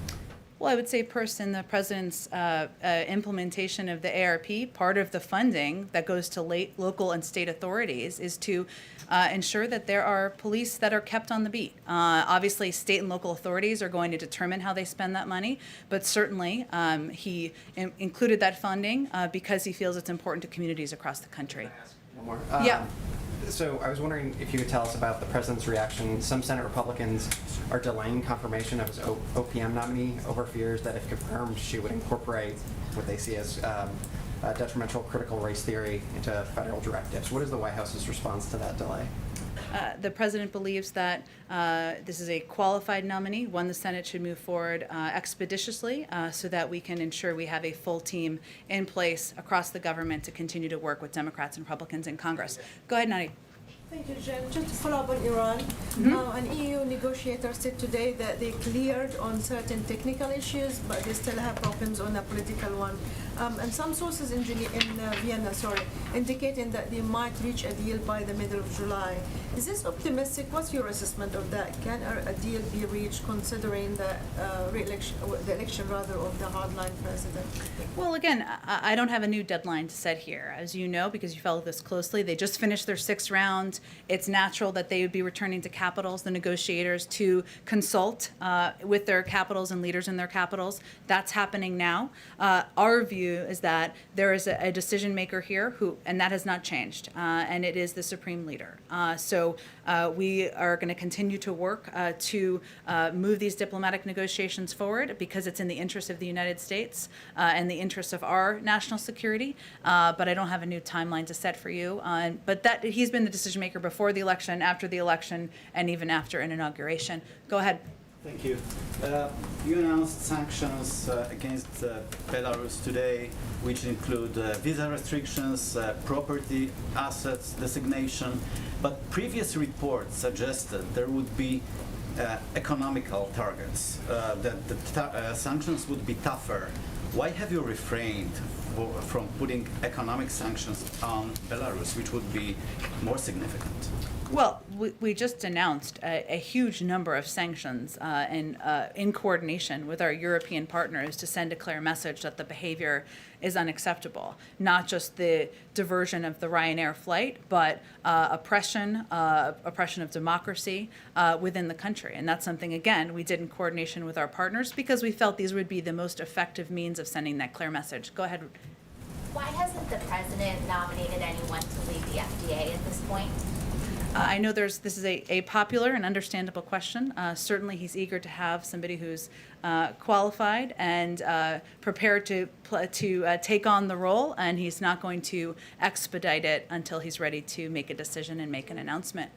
Well, I would say first, in the president's implementation of the ARP, part of the funding that goes to local and state authorities is to ensure that there are police that are kept on the beat. Obviously, state and local authorities are going to determine how they spend that money, but certainly he included that funding because he feels it's important to communities across the country. One more. Yeah. So I was wondering if you could tell us about the president's reaction. Some Senate Republicans are delaying confirmation of his OPM nominee over fears that if confirmed, she would incorporate what they see as detrimental critical race theory into federal directives. What is the White House's response to that delay? The president believes that this is a qualified nominee, one the Senate should move forward expeditiously so that we can ensure we have a full team in place across the government to continue to work with Democrats and Republicans in Congress. Go ahead, Nani. Thank you, Jen. Just to follow up on Iran, an EU negotiator said today that they cleared on certain technical issues, but they still have problems on a political one. And some sources in Vienna, indicating that they might reach a deal by the middle of July. Is this optimistic? What's your assessment of that? Can a deal be reached considering the election of the hardline president? Well, again, I don't have a new deadline to set here. As you know, because you follow this closely, they just finished their 6th round. It's natural that they would be returning to capitals, the negotiators, to consult with their capitals and leaders in their capitals. That's happening now. Our view is that there is a decision maker here and that has not changed, and it is the supreme leader. So we are going to continue to work to move these diplomatic negotiations forward because it's in the interest of the United States and the interest of our national security. But I don't have a new timeline to set for you. But that he's been the decision maker before the election, after the election, and even after an inauguration. Go ahead. Thank you. You announced sanctions against Belarus today, which include visa restrictions, property, assets, designation. But previous reports suggested there would be economical targets, that the sanctions would be tougher. Why have you refrained from putting economic sanctions on Belarus, which would be more significant? Well, we just announced a huge number of sanctions in coordination with our European partners to send a clear message that the behavior is unacceptable. Not just the diversion of the Ryanair flight, but oppression of democracy within the country. And that's something, again, we did in coordination with our partners because we felt these would be the most effective means of sending that clear message. Go ahead. Why hasn't the president nominated anyone to lead the FDA at this point? I know this is a popular and understandable question. Certainly, he's eager to have somebody who's qualified and prepared to take on the role, and he's not going to expedite it until he's ready to make a decision and make an announcement.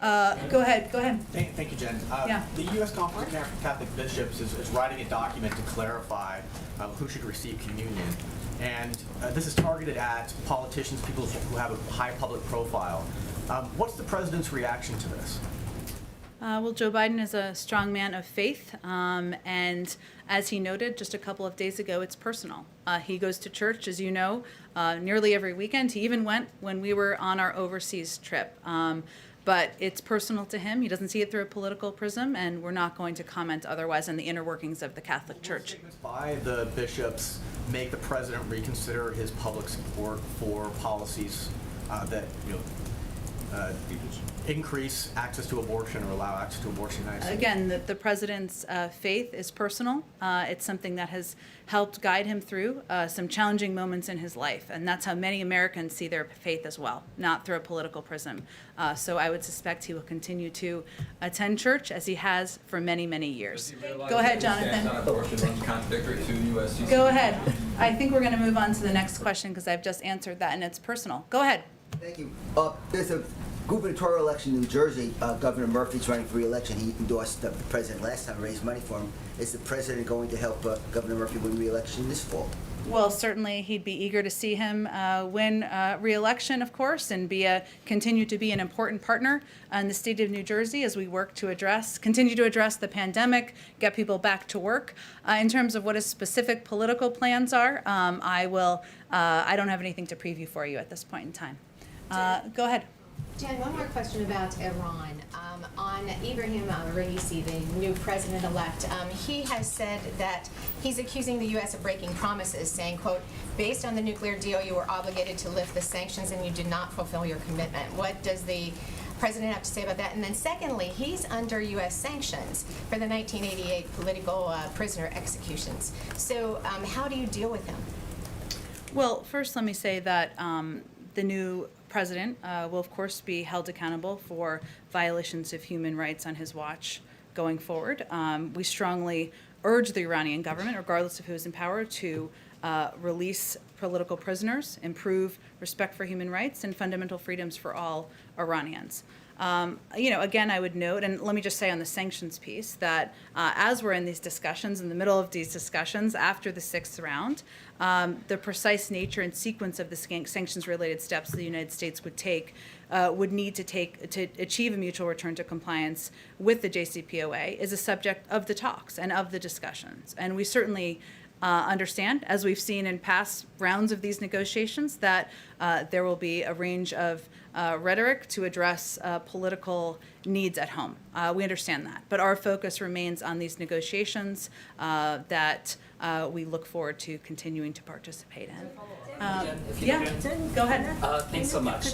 Go ahead. Thank you, Jen. Yeah. The U.S. Conference of Catholic Bishops is writing a document to clarify who should receive communion. And this is targeted at politicians, people who have a high public profile. What's the president's reaction to this? Well, Joe Biden is a strong man of faith, and as he noted just a couple of days ago, it's personal. He goes to church, as you know, nearly every weekend. He even went when we were on our overseas trip. But it's personal to him. He doesn't see it through a political prism, and we're not going to comment otherwise on the inner workings of the Catholic Church. Statements by the bishops make the president reconsider his public support for policies that increase access to abortion or allow access to abortion in the United States. Again, the president's faith is personal. It's something that has helped guide him through some challenging moments in his life, and that's how many Americans see their faith as well, not through a political prism. So I would suspect he will continue to attend church as he has for many, many years. Go ahead, Jonathan. Abortion runs contradictory to USC. Go ahead. I think we're going to move on to the next question because I've just answered that, and it's personal. Go ahead. Thank you. There's a gubernatorial election in New Jersey. Governor Murphy's running for re-election. He endorsed the president last time, raised money for him. Is the president going to help Governor Murphy win re-election this fall? Well, certainly he'd be eager to see him win re-election, of course, and continue to be an important partner in the state of New Jersey as we work to continue to address the pandemic, get people back to work. In terms of what his specific political plans are, I don't have anything to preview for you at this point in time. Go ahead. Jen, one more question about Iran. On Ibrahim Raisi, the new president-elect, he has said that he's accusing the U.S. of breaking promises, saying, quote, based on the nuclear deal, you were obligated to lift the sanctions and you did not fulfill your commitment. What does the president have to say about that? And then secondly, he's under U.S. sanctions for the 1988 political prisoner executions. So how do you deal with him? Well, first let me say that the new president will, of course, be held accountable for violations of human rights on his watch going forward. We strongly urge the Iranian government, regardless of who is in power, to release political prisoners, improve respect for human rights and fundamental freedoms for all Iranians. Again, I would note, and let me just say on the sanctions piece, that as we're in these discussions, in the middle of these discussions, after the 6th round, the precise nature and sequence of the sanctions-related steps the United States would need to take to achieve a mutual return to compliance with the JCPOA is a subject of the talks and of the discussions. And we certainly understand, as we've seen in past rounds of these negotiations, that there will be a range of rhetoric to address political needs at home. We understand that. But our focus remains on these negotiations that we look forward to continuing to participate in. Go ahead. Thanks so much.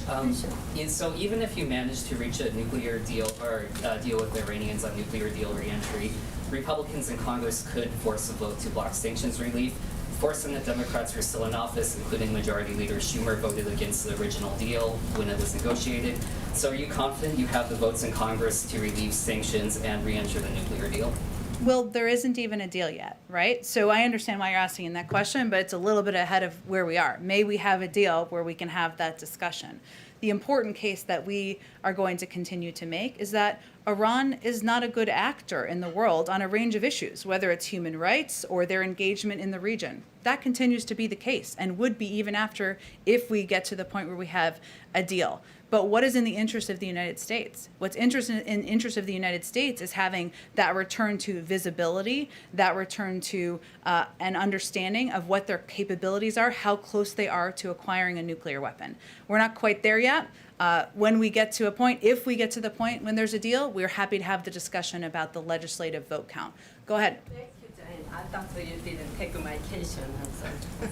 So even if you manage to reach a nuclear deal or deal with the Iranians on nuclear deal reentry, Republicans in Congress could force a vote to block sanctions relief. 4 Senate Democrats who are still in office, including Majority Leader Schumer, voted against the original deal when it was negotiated. So are you confident you have the votes in Congress to relieve sanctions and re-enter the nuclear deal? Well, there isn't even a deal yet, right? So I understand why you're asking that question, but it's a little bit ahead of where we are. May we have a deal where we can have that discussion? The important case that we are going to continue to make is that Iran is not a good actor in the world on a range of issues, whether it's human rights or their engagement in the region. That continues to be the case and would be even if we get to the point where we have a deal. But what is in the interest of the United States? What's in interest of the United States is having that return to visibility, that return to an understanding of what their capabilities are, how close they are to acquiring a nuclear weapon. We're not quite there yet. When we get to a point, if we get to the point when there's a deal, we're happy to have the discussion about the legislative vote count. Go ahead. Thank you, Jane. I thought you didn't take my question.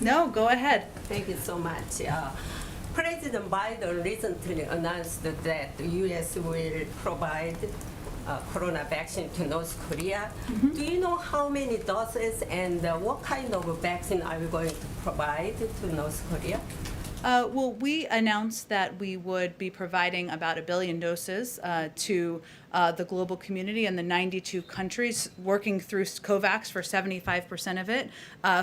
No, go ahead. Thank you so much. President Biden recently announced that the U.S. will provide corona vaccine to North Korea. Mm-hmm. Do you know how many doses and what kind of vaccine are we going to provide to North Korea? Well, we announced that we would be providing about 1 billion doses to the global community and the 92 countries working through COVAX for 75% of it,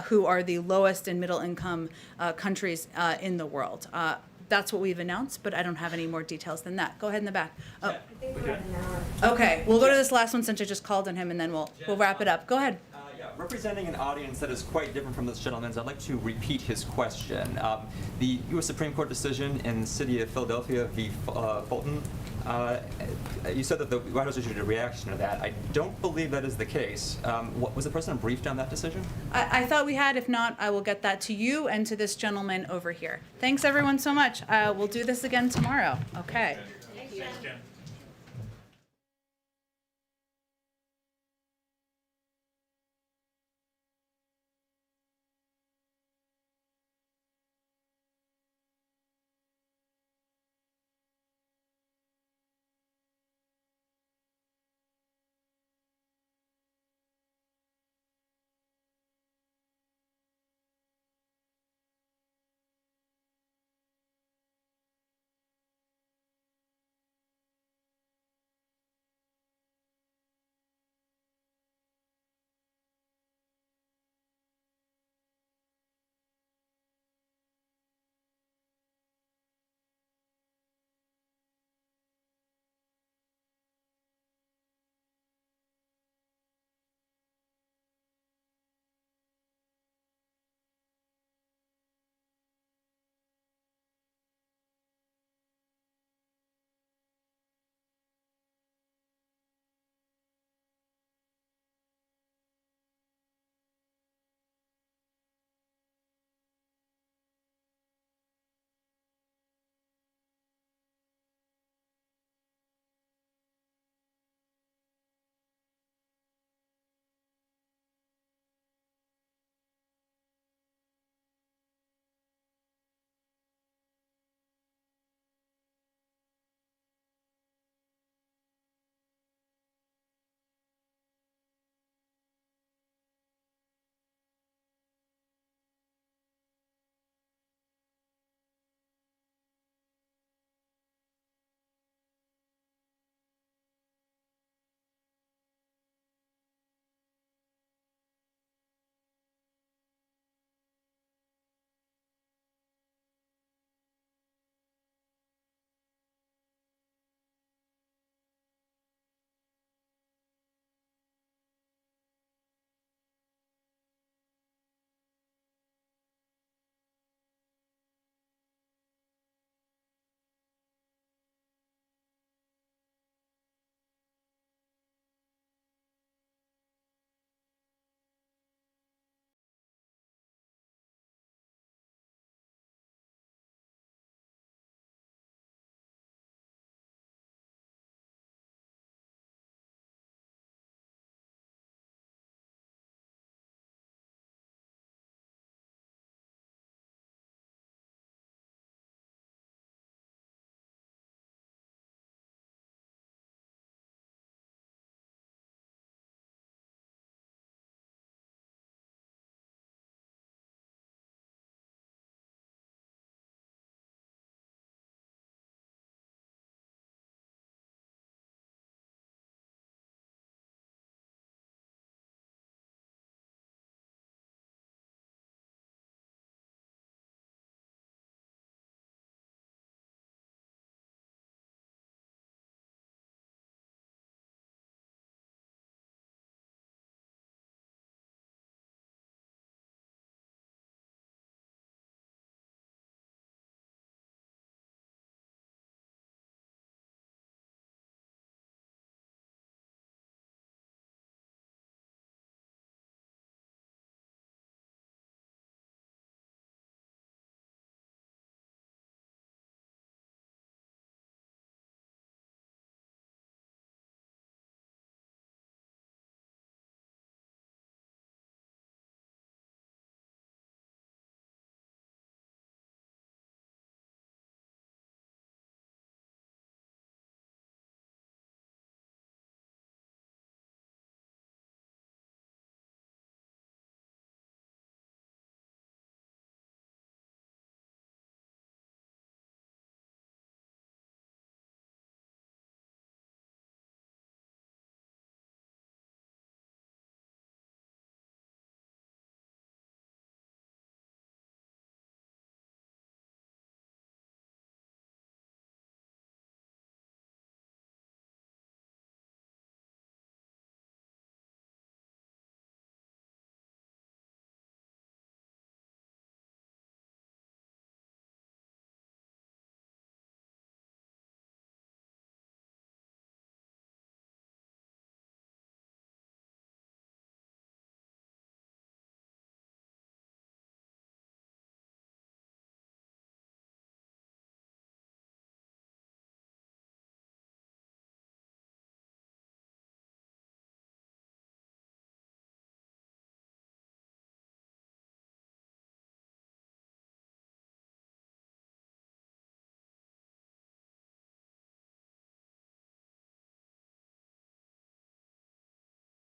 who are the lowest and middle income countries in the world. That's what we've announced, but I don't have any more details than that. Go ahead in the back. Oh. Okay, we'll go to this last one since I just called on him, and then we'll wrap it up. Go ahead. Representing an audience that is quite different from this gentleman's, I'd like to repeat his question. The U.S. Supreme Court decision in the city of Philadelphia v. Fulton, you said that the White House issued a reaction to that. I don't believe that is the case. Was the president briefed on that decision? I thought we had. If not, I will get that to you and to this gentleman over here. Thanks, everyone, so much. We'll do this again tomorrow. Okay. Thanks, Jen.